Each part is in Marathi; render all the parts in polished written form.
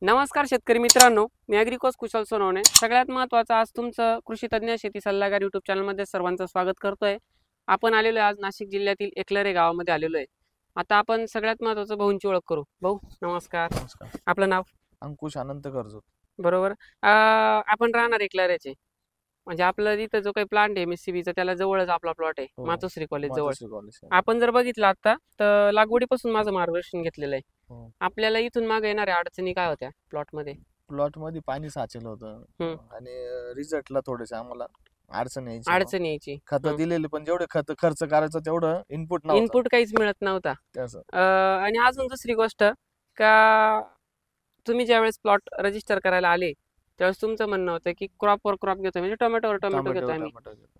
नमस्कार शेतकरी मित्रांनो, मी ॲग्रिकोच कुशल सोनवणे. सगळ्यात महत्त्वाचं आज तुमचं कृषी तज्ञ शेती सल्लागार यूट्यूब चॅनलमध्ये सर्वांचं स्वागत करतोय. आपण आलेलो आहे आज नाशिक जिल्ह्यातील एकलरे गावामध्ये आलेलो आहे. आता आपण सगळ्यात महत्त्वाचं भाऊंची ओळख करू. भाऊ नमस्कार. नमस्कार. आपलं नाव? अंकुश अनंत कर्जत. बरोबर. आपण राहणार एकलऱ्याचे, म्हणजे आपलं इथं जो काही प्लांट आहे MSCBचा त्याला जवळच आपला प्लॉट आहे, हो. मातोश्री कॉलेज जवळ. मातोश्री कॉलेज. आपण जर बघितलं आता तर लागवडीपासून माझं मार्गदर्शन घेतलेलं आहे. हो. आपल्याला इथून मागे येणाऱ्या अडचणी काय होत्या प्लॉटमध्ये? प्लॉट मध्ये पाणी साचलं होतं आणि रिझल्टला थोडेसे आम्हाला अडचण यायची. खत दिलेले पण जेवढे खत खर्च करायचं तेवढं इनपुट काहीच मिळत नव्हता. त्याचं आणि अजून दुसरी गोष्ट का, तुम्ही ज्यावेळेस प्लॉट रजिस्टर करायला आले त्यावेळेस तुमचं म्हणणं होतं की क्रॉपवर क्रॉप घेतोय, म्हणजे टोमॅटोवर टोमॅटो घेतोय आम्ही.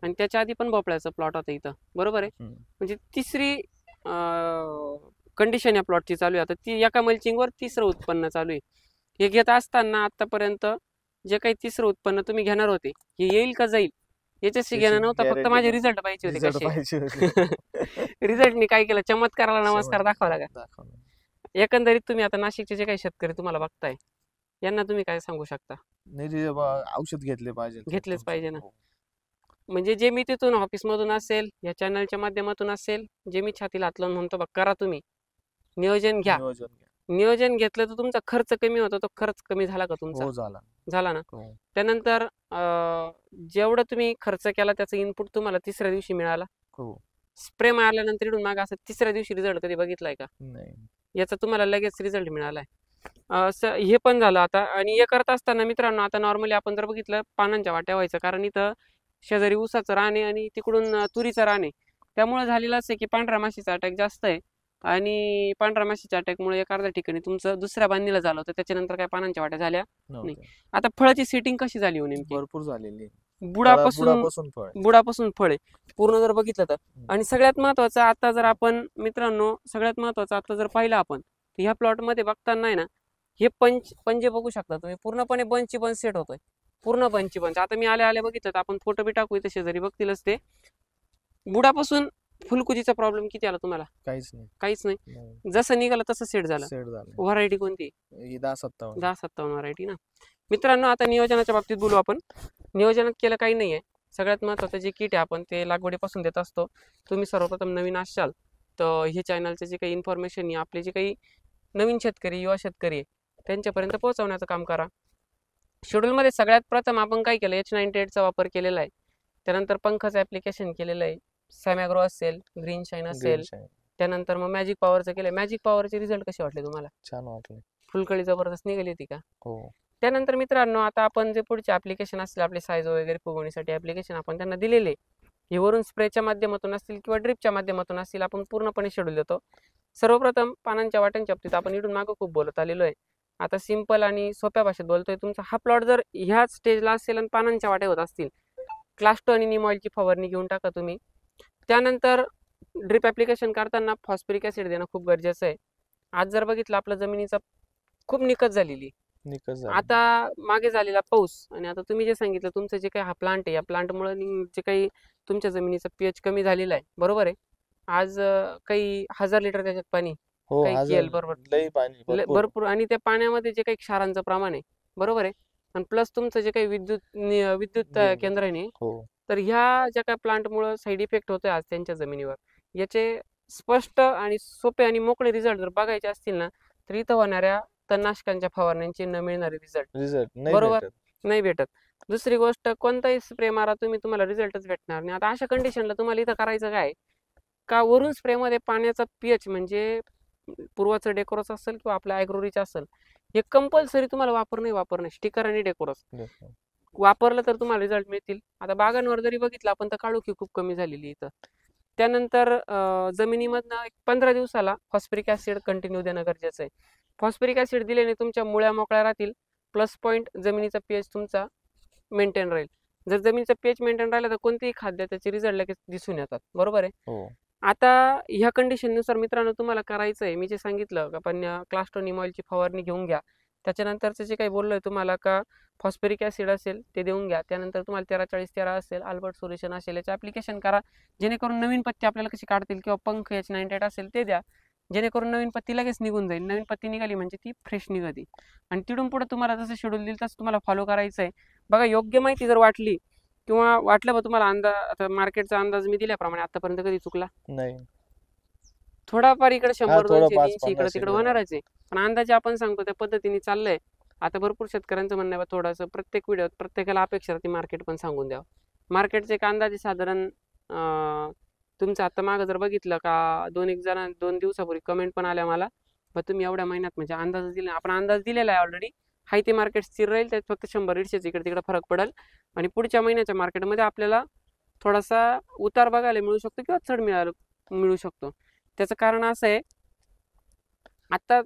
आणि त्याच्या आधी पण भोपळ्याचा प्लॉट होता इथं, बरोबर आहे. म्हणजे तिसरी कंडिशन या प्लॉटची चालू आहे. आता ती एका मल्चिंगवर तिसरं उत्पन्न चालू आहे. हे घेत असताना आतापर्यंत जे काही तिसरं उत्पन्न तुम्ही घेणार होते हे येईल का जाईल याच्याशी घेणं नव्हतं, फक्त माझे रिझल्ट पाहिजे होते. कसे रिझल्टनी काय केलं, चमत्काराला नमस्कार दाखवला का? एकंदरीत तुम्ही आता नाशिकचे जे काही शेतकरी तुम्हाला बघताय यांना तुम्ही काय सांगू शकता? औषध घेतलेच पाहिजे ना. म्हणजे जे मी तिथून ऑफिसमधून असेल, या चॅनलच्या माध्यमातून असेल, जे मी छातीला हात लावून म्हणतो बघ, करा तुम्ही नियोजन घ्या. नियोजन घेतलं तर तुमचा खर्च कमी होतो. तो खर्च कमी झाला का तुमचा? झाला ना. त्यानंतर जेवढं तुम्ही खर्च केला त्याचं इनपुट तुम्हाला तिसऱ्या दिवशी मिळाला. स्प्रे मारल्यानंतर इकडून मागे असं तिसऱ्या दिवशी रिझल्ट कधी बघितलाय का? याचा तुम्हाला लगेच रिझल्ट मिळालाय. हे पण झालं आता. आणि हे करत असताना मित्रांनो, आता नॉर्मली आपण जर बघितलं पानांच्या वाट्या व्हायचं, कारण इथं शेजारी ऊसाचं रान आहे आणि तिकडून तुरीचं रान आहे. त्यामुळे झालेलं असं की पांढऱ्या माशीचा अटॅक जास्त आहे. आणि पांढऱ्या माशीच्या अटॅकमुळे एका अर्ध्या ठिकाणी तुमचं दुसऱ्या बांधणीला झालं होतं. त्याच्यानंतर काय पानांच्या वाट्या झाल्या नाही. आता फळाची सेटिंग कशी झाली हो नेमकी? भरपूर झालेली. बुडापासून फळ आहे पूर्ण जर बघितलं तर. आणि सगळ्यात महत्वाचं आता जर आपण मित्रांनो, सगळ्यात महत्वाचं आता जर पाहिलं आपण तर ह्या प्लॉट मध्ये बघताना ना, हे पंजे बघू शकता तुम्ही, पूर्णपणे बंच सेट होतोय. पूर्ण बंच. आता मी आले बघितलं तर आपण फोटो बी टाकू, इथे शेजारी बघतीलच ते. बुडापासून फुलकुजीचा प्रॉब्लेम किती आला तुम्हाला? काहीच नाही. जसं निघालं तसं सेट झालं. व्हरायटी कोणती? 1057 व्हरायटी ना. मित्रांनो, आता नियोजनाच्या बाबतीत बोलू आपण. नियोजनात केलं काही नाहीये. सगळ्यात महत्वाचं जे किट आहे आपण ते लागवडीपासून देत असतो. तुम्ही सर्वप्रथम नवीन असाल तर हे चॅनलचे जे काही इन्फॉर्मेशन आहे, आपले जे काही नवीन शेतकरी, युवा शेतकरी आहे त्यांच्यापर्यंत पोहोचवण्याचं काम करा. शेड्यूलमध्ये सगळ्यात प्रथम आपण काय केलं, H98चा वापर केलेला आहे. त्यानंतर पंखाचं ऍप्लिकेशन केलेलं आहे. सॅमॅग्रो असेल, ग्रीन शाईन असेल. त्यानंतर मग मॅजिक पॉवरचं केलंय. मॅजिक पॉवरचे रिझल्ट कसे वाटले तुम्हाला? छान वाटले. फुलकळी जबरदस्त निघाली होती का? त्यानंतर मित्रांनो, आता आपण जे पुढचे ऍप्लिकेशन असतील आपले साईज वगैरे फुगवणीसाठी ऍप्लिकेशन आपण त्यांना दिलेले, हे वरून स्प्रेच्या माध्यमातून असतील किंवा ड्रिपच्या माध्यमातून असतील, आपण पूर्णपणे शेड्यूल देतो. सर्वप्रथम पानांच्या वाट्यांच्या बाबतीत आपण इथून मागं खूप बोलत आलेलो आहे. आता सिंपल आणि सोप्या भाषेत बोलतोय. तुमचा हा प्लॉट जर ह्याच स्टेजला असेल आणि पानांच्या वाट्या होत असतील, क्लास्टो आणि नीम ऑइलची फवारणी घेऊन टाका तुम्ही. त्यानंतर ड्रिप ऍप्लिकेशन करताना फॉस्फरिक ऍसिड देणं खूप गरजेचं आहे. आज जर बघितलं आपल्या जमिनीचा खूप निकष झालेली. आता मागे झालेला पाऊस आणि आता तुम्ही जे सांगितलं तुमचं जे काही हा प्लांट आहे, या प्लांटमुळे जे काही तुमच्या जमिनीचा pH कमी झालेला आहे, बरोबर आहे. आज काही 1000 लिटर त्याच्यात पाणी, काही केल, बरोबर, भरपूर. आणि त्या पाण्यामध्ये जे काही क्षारांचं प्रमाण आहे, बरोबर आहे. आणि प्लस तुमचं जे काही विद्युत केंद्र आहे, तर ह्या ज्या काही प्लांटमुळे साईड इफेक्ट होतोय आज त्यांच्या जमिनीवर, याचे स्पष्ट आणि सोपे आणि मोकळे रिझल्ट जर बघायचे असतील ना, तर इथं होणाऱ्या तणनाशकांच्या फवारण्यांची न मिळणारे रिझल्ट बरोबर नाही भेटत. दुसरी गोष्ट, कोणताही स्प्रे मारा तुम्ही, तुम्हाला रिझल्टच भेटणार नाही. आता अशा कंडिशनला तुम्हाला इथं करायचं काय का, वरून स्प्रेमध्ये पाण्याचा pH म्हणजे पूर्वाचं डेकोरस असेल किंवा आपल्या ॲग्रोरिच असेल, हे कंपल्सरी तुम्हाला वापरणे स्टिकर आणि डेकोरस वापरलं तर तुम्हाला रिझल्ट मिळतील. आता बागांवर जरी बघितलं आपण तर काळोखी खूप कमी झालेली इथं. त्यानंतर जमिनीमधनं 15 दिवसाला फॉस्फरिक ऍसिड कंटिन्यू देणं गरजेचं आहे. फॉस्फरिक ऍसिड दिल्याने तुमच्या मुळ्या मोकळ्या राहतील. प्लस पॉईंट, जमिनीचा pH तुमचा मेंटेन राहील. जर जमिनीचा pH मेंटेन राहिला तर कोणतेही खाद्य त्याचे रिझल्ट लगेच दिसून येतात, बरोबर आहे. आता ह्या कंडिशननुसार मित्रांनो तुम्हाला करायचं आहे, मी जे सांगितलं का आपण क्लास्टो नीम ऑइलची फवारणी घेऊन घ्या. त्याच्यानंतरचं जे काही बोललोय तुम्हाला का फॉस्फरिक ऍसिड असेल ते देऊन घ्या. त्यानंतर तुम्हाला 134013 असेल, अल्बर्ट सोल्युशन असेल, याचे ऍप्लिकेशन करा, जेणेकरून नवीन पत्ते आपल्याला कशी काढतील, किंवा पंख H98 असेल ते द्या. जेणेकरून नवीन पत्ती लगेच निघून जाईल. नवीन पत्ती निघाली म्हणजे ती फ्रेश निघते आणि तिथून पुढे तुम्हाला जसं शेड्यूल दिलं तसं तुम्हाला फॉलो करायचं आहे. बघा, योग्य माहिती जर वाटली किंवा वाटलं बा तुम्हाला अंदाज, आता मार्केटचा अंदाज मी दिल्याप्रमाणे आतापर्यंत कधी चुकला नाही, थोडाफार इकडे 100 थोडं 200 5 300 इकडे 50 तिकडे होणारच आहे, पण अंदाजे आपण सांगतो त्या पद्धतीने चाललंय. आता भरपूर शेतकऱ्यांचं म्हणणं आहे थोडंसं प्रत्येक व्हिडिओत प्रत्येकाला अपेक्षा राहते मार्केट पण सांगून द्यावं. मार्केटचे एक अंदाजे साधारण तुमचं आता मागं जर बघितलं का 2 दिवसापूर्वी कमेंट पण आल्या मला, मग तुम्ही एवढ्या महिन्यात म्हणजे अंदाज दिला. आपण अंदाज दिलेला आहे ऑलरेडी. हाय ते मार्केट स्थिर राहील, त्यात फक्त 100-150 इकडे तिकडे फरक पडेल आणि पुढच्या महिन्याच्या मार्केटमध्ये आपल्याला थोडासा उतार बघायला मिळू शकतो किंवा चढ मिळू शकतो. त्याचं कारण असं आहे, आता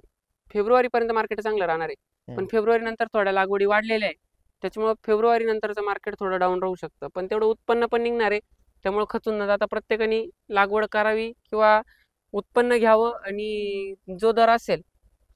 फेब्रुवारीपर्यंत मार्केट चांगलं राहणार आहे, पण फेब्रुवारी नंतर थोड्या लागवडी वाढलेल्या आहे, त्याच्यामुळे फेब्रुवारी नंतरचं मार्केट थोडं डाऊन राहू शकतं. पण तेवढं उत्पन्न पण निघणार आहे, त्यामुळे खचून न जाता प्रत्येकाने लागवड करावी किंवा उत्पन्न घ्यावं आणि जो दर असेल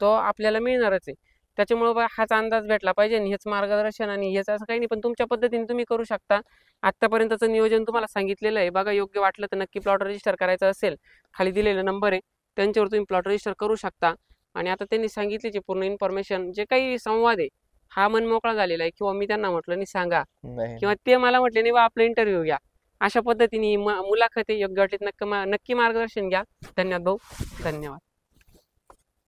तो आपल्याला मिळणारच आहे. त्याच्यामुळे हाच अंदाज भेटला पाहिजे आणि हेच मार्गदर्शन आणि हेच असं काही नाही, पण तुमच्या पद्धतीने तुम्ही करू शकता. आत्तापर्यंतचं नियोजन तुम्हाला सांगितलेलं आहे. बघा, योग्य वाटलं तर नक्की प्लॉट रजिस्टर करायचं असेल, खाली दिलेला नंबर आहे त्यांच्यावर तुम्ही प्लॉट रजिस्टर करू शकता. आणि आता त्यांनी सांगितली पूर्ण इन्फॉर्मेशन, जे काही संवाद आहे हा मन मोकळा झालेला आहे, किंवा मी त्यांना म्हटलं नाही सांगा, किंवा ते मला म्हटले नाही बा आपला इंटरव्ह्यू घ्या, अशा पद्धतीने मुलाखत योग्य वाटलीत नक्की मार्गदर्शन घ्या. धन्यवाद भाऊ, धन्यवाद.